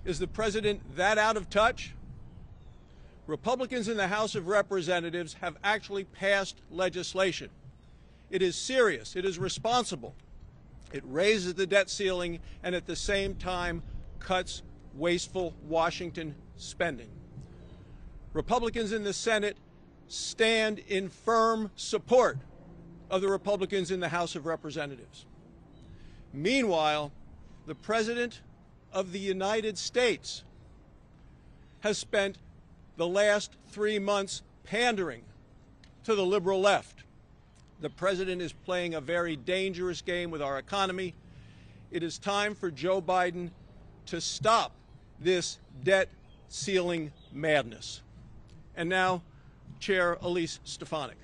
Is the president that out of touch? Republicans in the House of Representatives have actually passed legislation. It is serious. It is responsible. It raises the debt ceiling and at the same time cuts wasteful Washington spending. Republicans in the Senate stand in firm support of the Republicans in the House of Representatives. Meanwhile, the President of the United States has spent the last 3 months pandering to the liberal left. The President is playing a very dangerous game with our economy. It is time for Joe Biden to stop this debt ceiling madness. And now, Chair Elise Stefanik.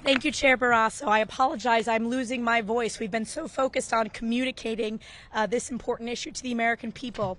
Thank you, Chair Barrasso. I apologize. I'm losing my voice. We've been so focused on communicating this important issue to the American people.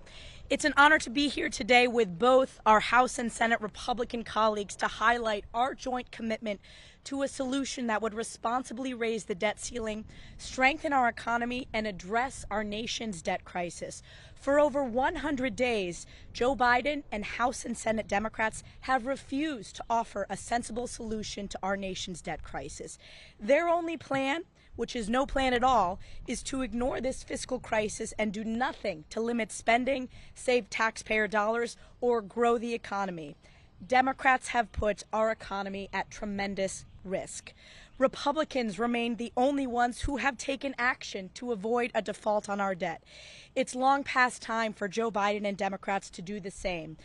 It's an honor to be here today with both our House and Senate Republican colleagues to highlight our joint commitment to a solution that would responsibly raise the debt ceiling, strengthen our economy, and address our nation's debt crisis. For over 100 days, Joe Biden and House and Senate Democrats have refused to offer a sensible solution to our nation's debt crisis. Their only plan, which is no plan at all, is to ignore this fiscal crisis and do nothing to limit spending, save taxpayer dollars, or grow the economy. Democrats have put our economy at tremendous risk. Republicans remain the only ones who have taken action to avoid a default on our debt. It's long past time for Joe Biden and Democrats to do the same.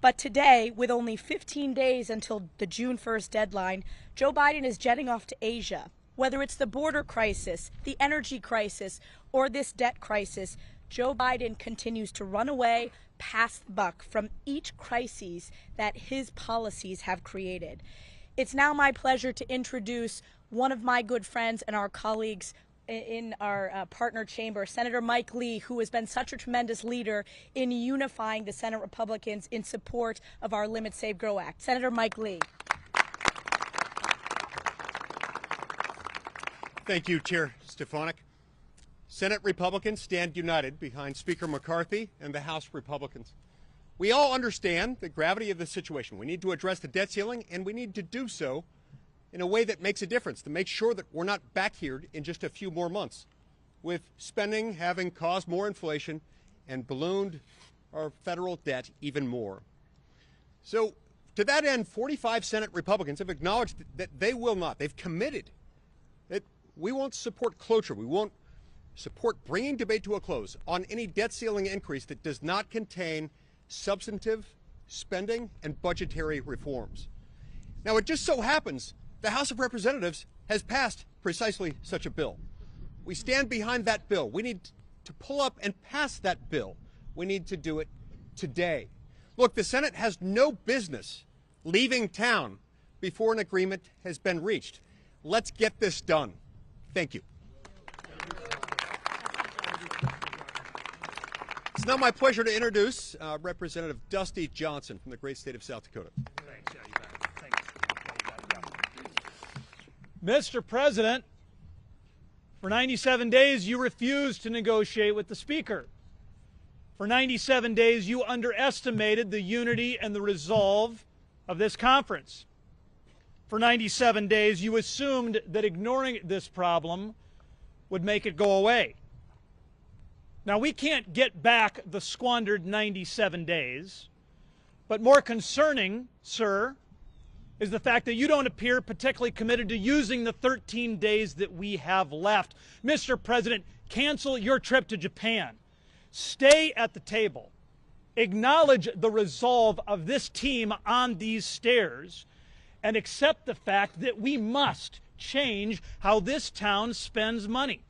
But today, with only 15 days until the June 1st deadline, Joe Biden is jetting off to Asia. Whether it's the border crisis, the energy crisis, or this debt crisis, Joe Biden continues to run away, pass the buck from each crisis that his policies have created. It's now my pleasure to introduce one of my good friends and our colleagues in our partner chamber, Senator Mike Lee, who has been such a tremendous leader in unifying the Senate Republicans in support of our Limit, Save, Grow Act. Senator Mike Lee. Thank you, Chair Stefanik. Senate Republicans stand united behind Speaker McCarthy and the House Republicans. We all understand the gravity of the situation. We need to address the debt ceiling, and we need to do so in a way that makes a difference, to make sure that we're not back here in just a few more months, with spending having caused more inflation and ballooned our federal debt even more. So to that end, 45 Senate Republicans have acknowledged that they will not, they've committed that we won't support cloture, we won't support bringing debate to a close on any debt ceiling increase that does not contain substantive spending and budgetary reforms. Now, it just so happens the House of Representatives has passed precisely such a bill. We stand behind that bill. We need to pull up and pass that bill. We need to do it today. Look, the Senate has no business leaving town before an agreement has been reached. Let's get this done. Thank you. It's now my pleasure to introduce Representative Dusty Johnson from the great state of South Dakota. Thanks. Yeah, you bet. Thanks. Mr. President, for 97 days you refused to negotiate with the Speaker. For 97 days you underestimated the unity and the resolve of this conference. For 97 days you assumed that ignoring this problem would make it go away. Now, we can't get back the squandered 97 days, but more concerning, sir, is the fact that you don't appear particularly committed to using the 13 days that we have left. Mr. President, cancel your trip to Japan. Stay at the table. Acknowledge the resolve of this team on these stairs and accept the fact that we must change how this town spends money.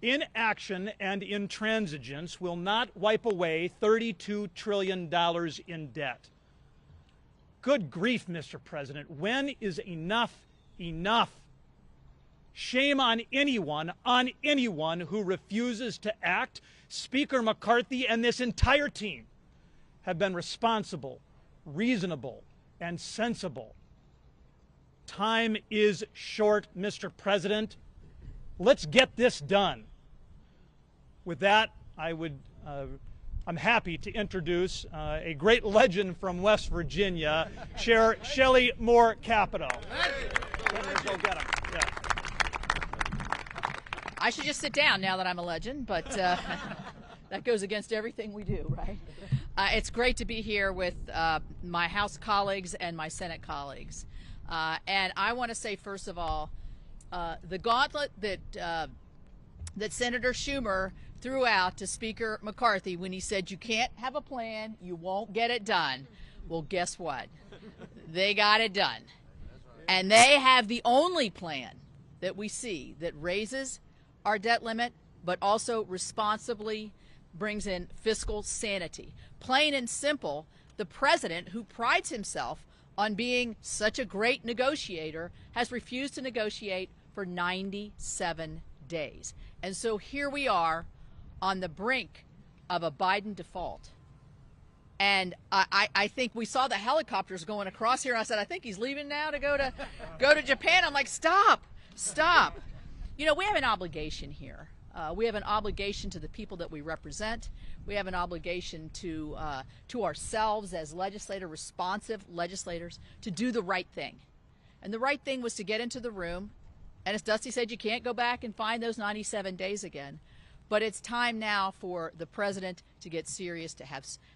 Inaction and intransigence will not wipe away $32 trillion in debt. Good grief, Mr. President. When is enough enough? Shame on anyone who refuses to act. Speaker McCarthy and this entire team have been responsible, reasonable, and sensible. Time is short, Mr. President. Let's get this done. With that, I'm happy to introduce a great legend from West Virginia, Chair Shelley Moore Capito. Go get him. Yeah. I should just sit down now that I'm a legend, but that goes against everything we do, right? It's great to be here with my House colleagues and my Senate colleagues. And I want to say, first of all, the gauntlet that Senator Schumer threw out to Speaker McCarthy when he said you can't have a plan, you won't get it done. Well, guess what? They got it done. And they have the only plan that we see that raises our debt limit, but also responsibly brings in fiscal sanity. Plain and simple, the president, who prides himself on being such a great negotiator, has refused to negotiate for 97 days. And so here we are on the brink of a Biden default. And I think we saw the helicopters going across here. I said, I think he's leaving now to go to Japan. I'm like, stop. You know, we have an obligation here. We have an obligation to the people that we represent. We have an obligation to ourselves as responsive legislators, to do the right thing. And the right thing was to get into the room. And as Dusty said, you can't go back and find those 97 days again. But it's time now for the president to get serious, to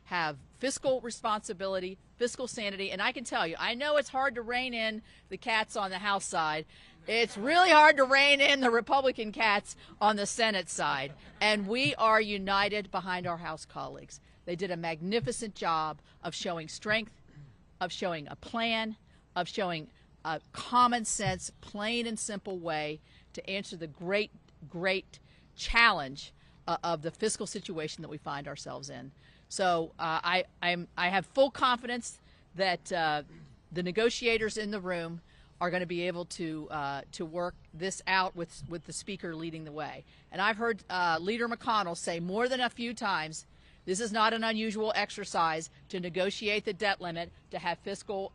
have fiscal responsibility, fiscal sanity. And I can tell you, I know it's hard to rein in the cats on the House side. It's really hard to rein in the Republican cats on the Senate side. And we are united behind our House colleagues. They did a magnificent job of showing strength, of showing a plan, of showing a common sense, plain and simple way to answer the great challenge of the fiscal situation that we find ourselves in. So I have full confidence that the negotiators in the room are going to be able to work this out with the Speaker leading the way. And I've heard Leader McConnell say more than a few times, this is not an unusual exercise to negotiate the debt limit, to have fiscal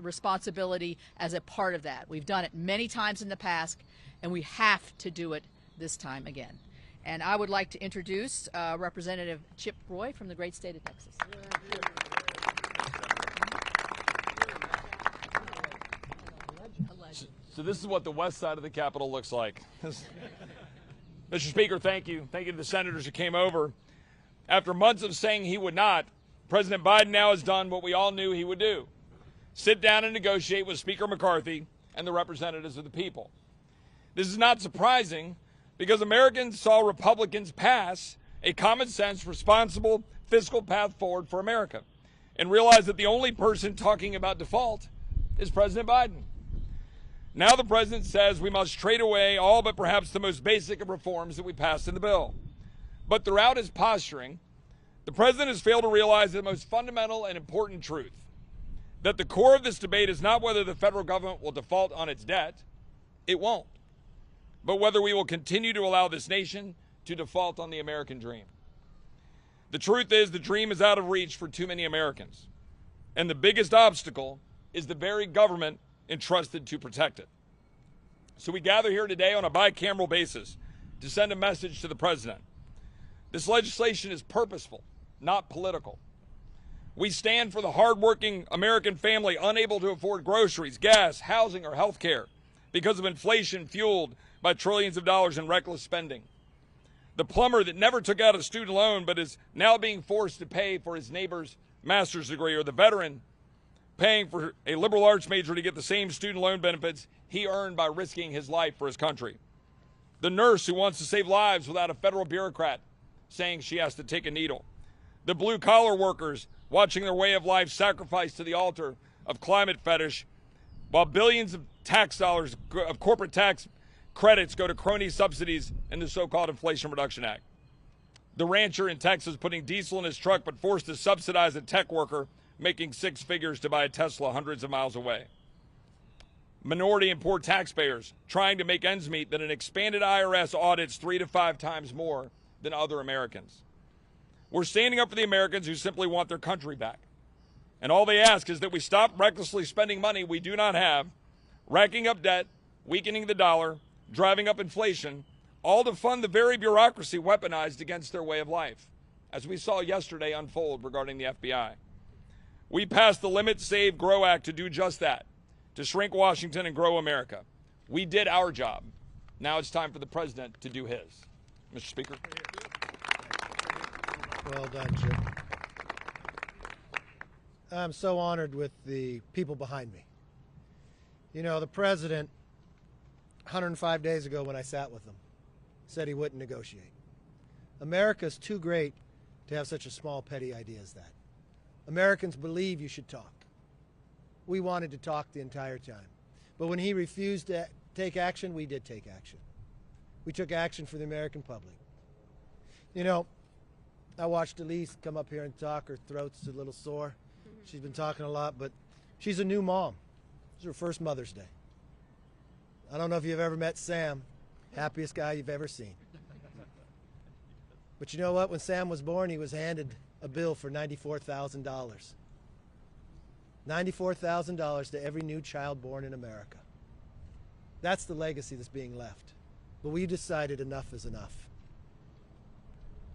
responsibility as a part of that. We've done it many times in the past, and we have to do it this time again. And I would like to introduce Representative Chip Roy from the great state of Texas. So this is what the west side of the Capitol looks like. Mr. Speaker, thank you. Thank you to the senators who came over. After months of saying he would not, President Biden now has done what we all knew he would do: sit down and negotiate with Speaker McCarthy and the representatives of the people. This is not surprising, because Americans saw Republicans pass a common-sense, responsible fiscal path forward for America and realized that the only person talking about default is President Biden. Now the president says we must trade away all but perhaps the most basic of reforms that we passed in the bill. But throughout his posturing, the president has failed to realize the most fundamental and important truth: that the core of this debate is not whether the federal government will default on its debt. It won't. But whether we will continue to allow this nation to default on the American dream. The truth is, the dream is out of reach for too many Americans. And the biggest obstacle is the very government entrusted to protect it. So we gather here today on a bicameral basis to send a message to the president. This legislation is purposeful, not political. We stand for the hardworking American family unable to afford groceries, gas, housing, or health care because of inflation fueled by trillions of dollars in reckless spending. The plumber that never took out a student loan but is now being forced to pay for his neighbor's master's degree, or the veteran paying for a liberal arts major to get the same student loan benefits he earned by risking his life for his country. The nurse who wants to save lives without a federal bureaucrat saying she has to take a needle. The blue-collar workers watching their way of life sacrificed to the altar of climate fetish, while billions of tax dollars of corporate tax credits go to crony subsidies in the so-called Inflation Reduction Act. The rancher in Texas putting diesel in his truck but forced to subsidize a tech worker making six figures to buy a Tesla hundreds of miles away. Minority and poor taxpayers trying to make ends meet that an expanded IRS audits 3 to 5 times more than other Americans. We're standing up for the Americans who simply want their country back. And all they ask is that we stop recklessly spending money we do not have, racking up debt, weakening the dollar, driving up inflation, all to fund the very bureaucracy weaponized against their way of life, as we saw yesterday unfold regarding the FBI. We passed the Limit, Save, Grow Act to do just that, to shrink Washington and grow America. We did our job. Now it's time for the president to do his. Mr. Speaker. Well done, Chip. I'm so honored with the people behind me. You know, the president, 105 days ago when I sat with him, said he wouldn't negotiate. America's too great to have such a small, petty idea as that. Americans believe you should talk. We wanted to talk the entire time. But when he refused to take action, we did take action. We took action for the American public. You know, I watched Elise come up here and talk. Her throat's a little sore. She's been talking a lot, but she's a new mom. It's her first Mother's Day. I don't know if you've ever met Sam, happiest guy you've ever seen. But you know what? When Sam was born, he was handed a bill for $94,000. $94,000 to every new child born in America. That's the legacy that's being left. But we decided enough is enough.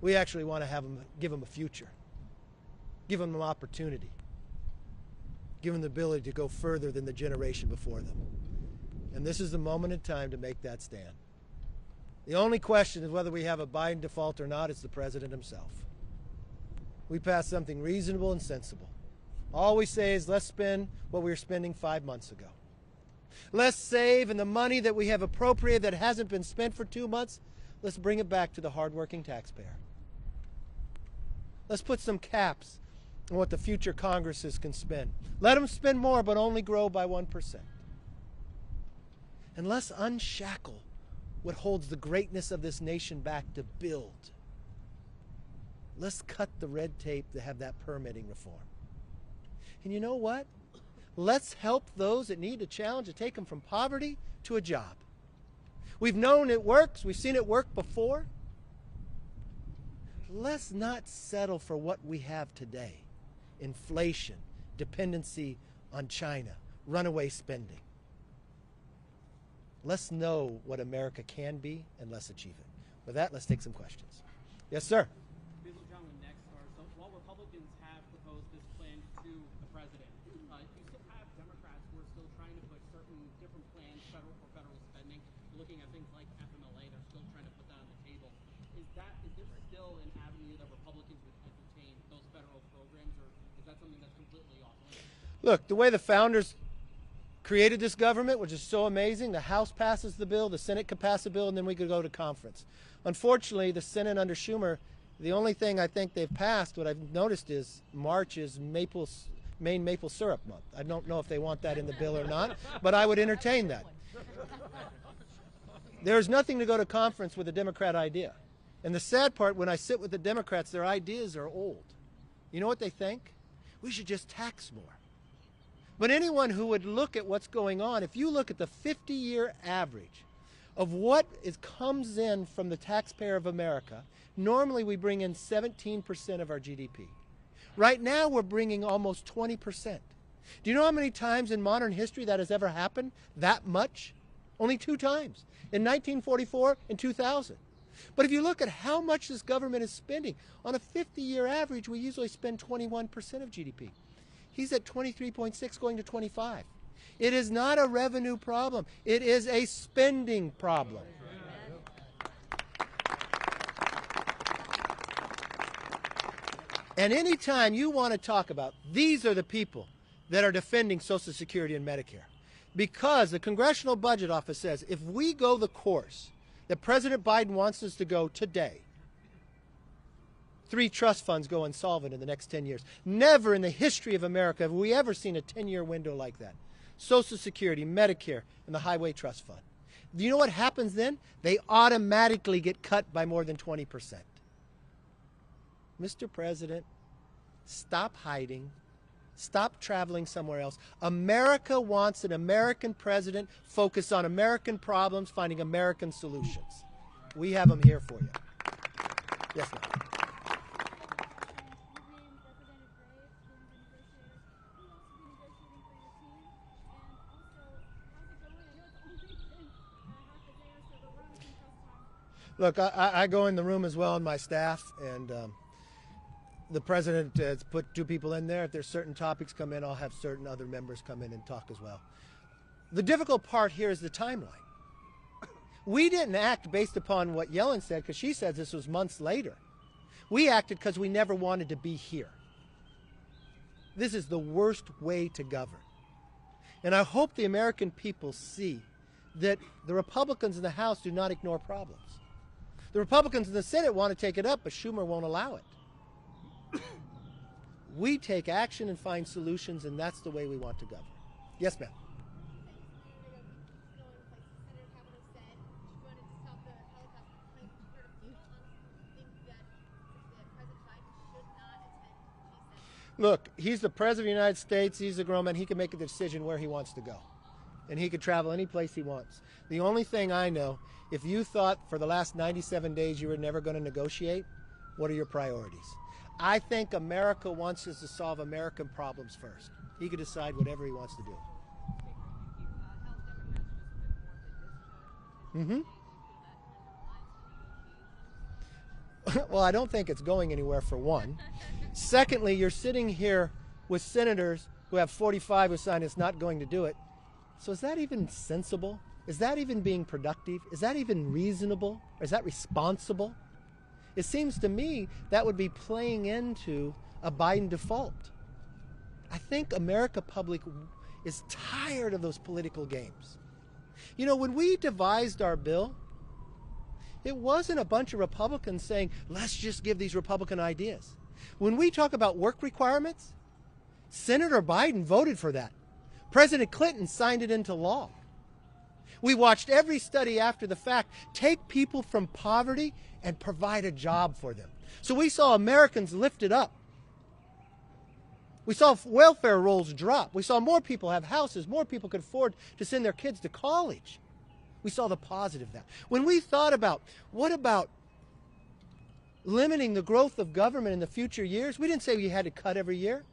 We actually want to give them a future, give them an opportunity, give them the ability to go further than the generation before them. And this is the moment in time to make that stand. The only question is whether we have a Biden default or not. It's the president himself. We passed something reasonable and sensible. All we say is let's spend what we were spending 5 months ago. Let's save, and the money that we have appropriated that hasn't been spent for 2 months, let's bring it back to the hardworking taxpayer. Let's put some caps on what the future Congresses can spend. Let them spend more, but only grow by 1%. And let's unshackle what holds the greatness of this nation back to build. Let's cut the red tape to have that permitting reform. And you know what? Let's help those that need a challenge to take them from poverty to a job. We've known it works. We've seen it work before. Let's not settle for what we have today. Inflation, dependency on China, runaway spending. Let's know what America can be, and let's achieve it. With that, let's take some questions. Yes, sir. So while Republicans have proposed this plan to the president, you still have Democrats who are still trying to put certain different plans for federal spending. Looking at things like FMLA, they're still trying to put that on the table. Is there still an avenue that Republicans would entertain those federal programs, or is that something that's completely off limits? Look, the way the founders created this government, which is so amazing, the House passes the bill, the Senate could pass a bill, and then we could go to conference. Unfortunately, the Senate under Schumer, the only thing I think they've passed, what I've noticed is March is Maine maple syrup month. I don't know if they want that in the bill or not, but I would entertain that. There's nothing to go to conference with a Democrat idea. And the sad part, when I sit with the Democrats, their ideas are old. You know what they think? We should just tax more. But anyone who would look at what's going on, if you look at the 50-year average of what comes in from the taxpayer of America, normally we bring in 17% of our GDP. Right now we're bringing almost 20%. Do you know how many times in modern history that has ever happened? That much? Only 2 times. In 1944 and 2000. But if you look at how much this government is spending, on a 50-year average, we usually spend 21% of GDP. He's at 23.6 going to 25. It is not a revenue problem. It is a spending problem. And anytime you want to talk about, these are the people that are defending Social Security and Medicare. Because the Congressional Budget Office says if we go the course that President Biden wants us to go today, 3 trust funds go insolvent in the next 10 years. Never in the history of America have we ever seen a 10-year window like that. Social Security, Medicare, and the Highway Trust Fund. Do you know what happens then? They automatically get cut by more than 20%. Mr. President, stop hiding. Stop traveling somewhere else. America wants an American president focused on American problems, finding American solutions. We have them here for you. Yes, ma'am. Look, I go in the room as well, and my staff, and the president has put 2 people in there. If there's certain topics come in, I'll have certain other members come in and talk as well. The difficult part here is the timeline. We didn't act based upon what Yellen said, because she says this was months later. We acted because we never wanted to be here. This is the worst way to govern. And I hope the American people see that the Republicans in the House do not ignore problems. The Republicans in the Senate want to take it up, but Schumer won't allow it. We take action and find solutions, and that's the way we want to govern. Yes, ma'am. Look, he's the President of the United States. He's a grown man. He can make a decision where he wants to go. And he can travel any place he wants. The only thing I know, if you thought for the last 97 days you were never going to negotiate, what are your priorities? I think America wants us to solve American problems first. He can decide whatever he wants to do. Well, I don't think it's going anywhere, for one. Secondly, you're sitting here with senators who have 45 who signed it's not going to do it. So is that even sensible? Is that even being productive? Is that even reasonable? Or is that responsible? It seems to me that would be playing into a Biden default. I think America public is tired of those political games. You know, when we devised our bill, it wasn't a bunch of Republicans saying, let's just give these Republican ideas. When we talk about work requirements, Senator Biden voted for that. President Clinton signed it into law. We watched every study after the fact take people from poverty and provide a job for them. So we saw Americans lifted up. We saw welfare rolls drop. We saw more people have houses. More people could afford to send their kids to college. We saw the positive of that. When we thought about, what about limiting the growth of government in the future years, we didn't say we had to cut every year.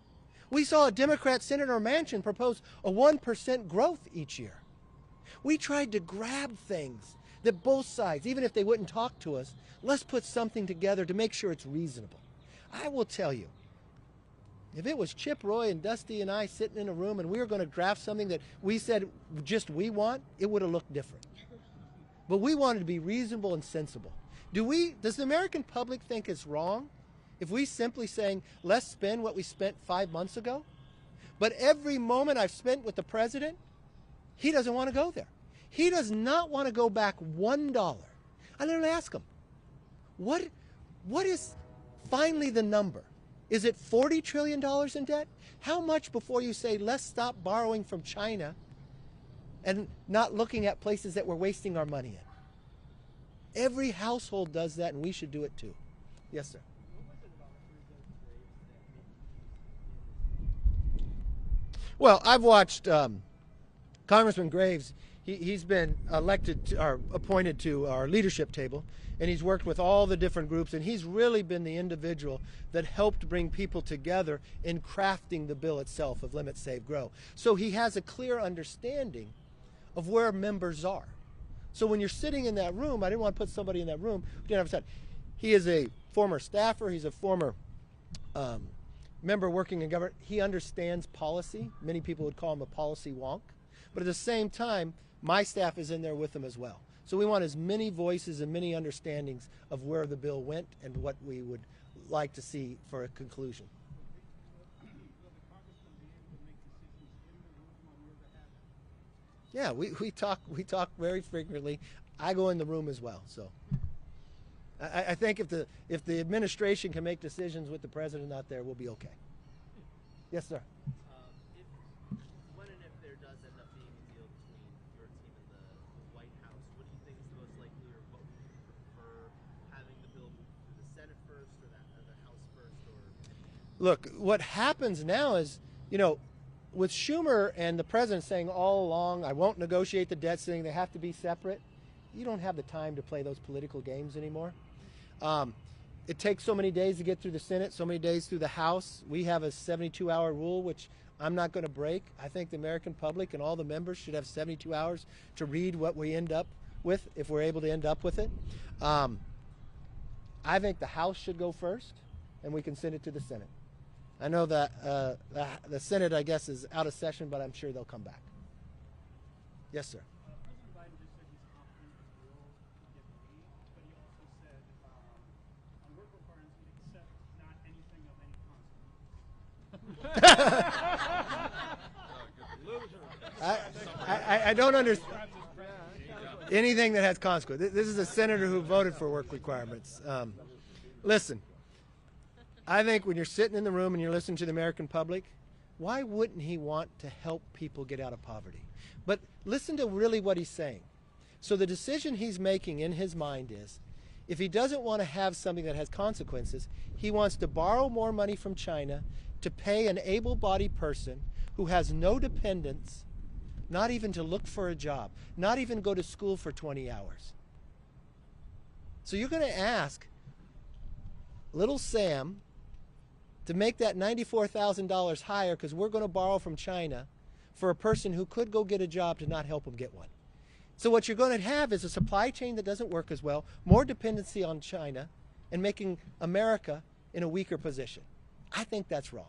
We saw a Democrat Senator Manchin propose a 1% growth each year. We tried to grab things that both sides, even if they wouldn't talk to us, let's put something together to make sure it's reasonable. I will tell you, if it was Chip Roy and Dusty and I sitting in a room and we were going to draft something that we said just we want, it would have looked different. But we wanted to be reasonable and sensible. Does the American public think it's wrong if we simply saying, let's spend what we spent 5 months ago? But every moment I've spent with the president, he doesn't want to go there. He does not want to go back $1. I literally ask him, what is finally the number? Is it $40 trillion in debt? How much before you say, let's stop borrowing from China and not looking at places that we're wasting our money in? Every household does that, and we should do it too. Yes, sir. Well, I've watched Congressman Graves. He's been elected or appointed to our leadership table, and he's worked with all the different groups, and he's really been the individual that helped bring people together in crafting the bill itself of Limit, Save, Grow. So he has a clear understanding of where members are. So when you're sitting in that room, I didn't want to put somebody in that room who didn't have a set. He is a former staffer. He's a former member working in government. He understands policy. Many people would call him a policy wonk. But at the same time, my staff is in there with him as well. So we want as many voices and many understandings of where the bill went and what we would like to see for a conclusion. Yeah, we talk very frequently. I go in the room as well. So I think if the administration can make decisions with the president out there, we'll be okay. Yes, sir. When and if there does end up being a deal between your team and the White House, what do you think is the most likely, or what would you prefer, having the bill move through the Senate first or the House first? Look, what happens now is, you know, with Schumer and the president saying all along, I won't negotiate the debt ceiling, they have to be separate, you don't have the time to play those political games anymore. It takes so many days to get through the Senate, so many days through the House. We have a 72-hour rule, which I'm not going to break. I think the American public and all the members should have 72 hours to read what we end up with if we're able to end up with it. I think the House should go first, and we can send it to the Senate. I know that the Senate, I guess, is out of session, but I'm sure they'll come back. Yes, sir. President Biden just said he's confident his bill will get paid, but he also said on work requirements he'd accept not anything of any consequence. I don't understand anything that has consequence. This is a senator who voted for work requirements. Listen, I think when you're sitting in the room and you're listening to the American public, why wouldn't he want to help people get out of poverty? But listen to really what he's saying. So the decision he's making in his mind is, if he doesn't want to have something that has consequences, he wants to borrow more money from China to pay an able-bodied person who has no dependents, not even to look for a job, not even go to school for 20 hours. So you're going to ask little Sam to make that $94,000 higher because we're going to borrow from China for a person who could go get a job to not help him get one. So what you're going to have is a supply chain that doesn't work as well, more dependency on China, and making America in a weaker position. I think that's wrong.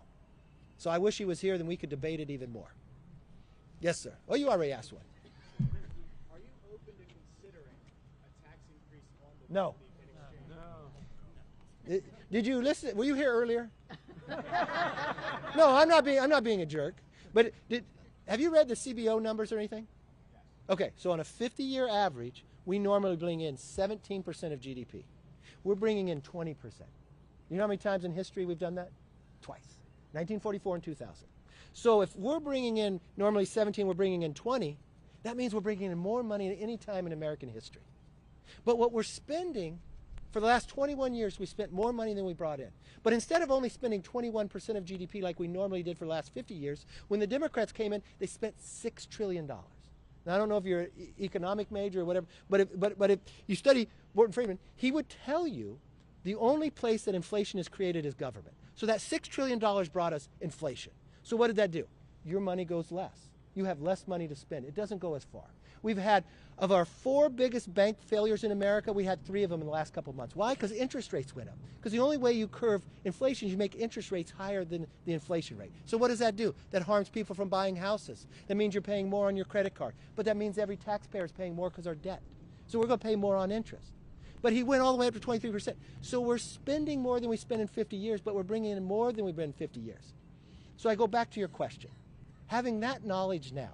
So I wish he was here, then we could debate it even more. Yes, sir. Oh, you already asked one. Are you open to considering a tax increase on the No. in exchange? Did you listen? Were you here earlier? No, I'm not being a jerk. But have you read the CBO numbers or anything? Okay, so on a 50-year average, we normally bring in 17% of GDP. We're bringing in 20%. You know how many times in history we've done that? Twice. 1944 and 2000. So if we're bringing in normally 17, we're bringing in 20, that means we're bringing in more money than any time in American history. But what we're spending, for the last 21 years, we spent more money than we brought in. But instead of only spending 21% of GDP like we normally did for the last 50 years, when the Democrats came in, they spent $6 trillion. Now, I don't know if you're an economic major or whatever, but if you study Morton Friedman, he would tell you the only place that inflation is created is government. So that $6 trillion brought us inflation. So what did that do? Your money goes less. You have less money to spend. It doesn't go as far. We've had, of our 4 biggest bank failures in America, we had 3 of them in the last couple of months. Why? Because interest rates went up. Because the only way you curve inflation is you make interest rates higher than the inflation rate. So what does that do? That harms people from buying houses. That means you're paying more on your credit card. But that means every taxpayer is paying more because our debt. So we're going to pay more on interest. But he went all the way up to 23%. So we're spending more than we spent in 50 years, but we're bringing in more than we've been in 50 years. So I go back to your question. Having that knowledge now,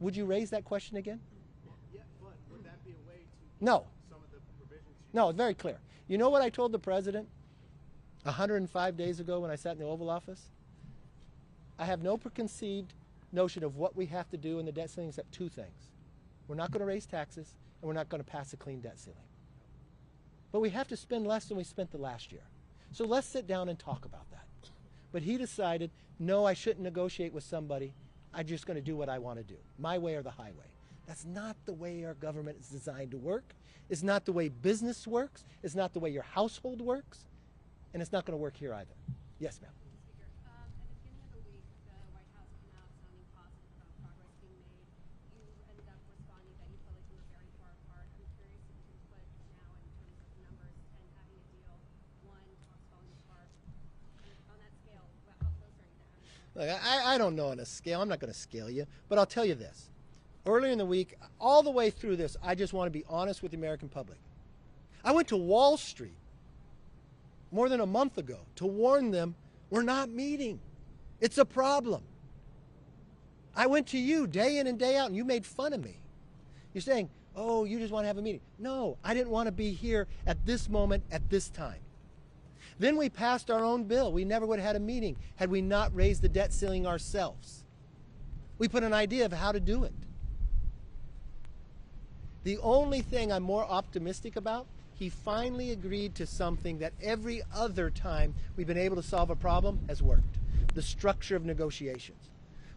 would you raise that question again? Yeah, but would that be a way to No. some of the provisions? No, it's very clear. You know what I told the president 105 days ago when I sat in the Oval Office? I have no preconceived notion of what we have to do in the debt ceiling except 2 things. We're not going to raise taxes, and we're not going to pass a clean debt ceiling. But we have to spend less than we spent the last year. So let's sit down and talk about that. But he decided, no, I shouldn't negotiate with somebody. I'm just going to do what I want to do, my way or the highway. That's not the way our government is designed to work. It's not the way business works. It's not the way your household works. And it's not going to work here either. Yes, ma'am. Speaker, at the beginning of the week, the White House came out sounding positive about progress being made. You ended up responding that you felt like you were very far apart. I'm curious if you can put now in terms of numbers and having a deal, one, talks falling apart. On that scale, how close are you to having a deal? Look, I don't know on a scale. I'm not going to scale you. But I'll tell you this. Earlier in the week, all the way through this, I just want to be honest with the American public. I went to Wall Street more than a month ago to warn them we're not meeting. It's a problem. I went to you day in and day out, and you made fun of me. You're saying, oh, you just want to have a meeting. No, I didn't want to be here at this moment, at this time. Then we passed our own bill. We never would have had a meeting had we not raised the debt ceiling ourselves. We put an idea of how to do it. The only thing I'm more optimistic about, he finally agreed to something that every other time we've been able to solve a problem has worked. The structure of negotiations.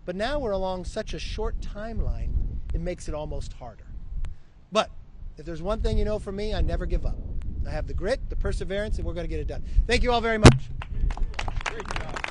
But now we're along such a short timeline, it makes it almost harder. But if there's one thing you know from me, I never give up. I have the grit, the perseverance, and we're going to get it done. Thank you all very much. Great job.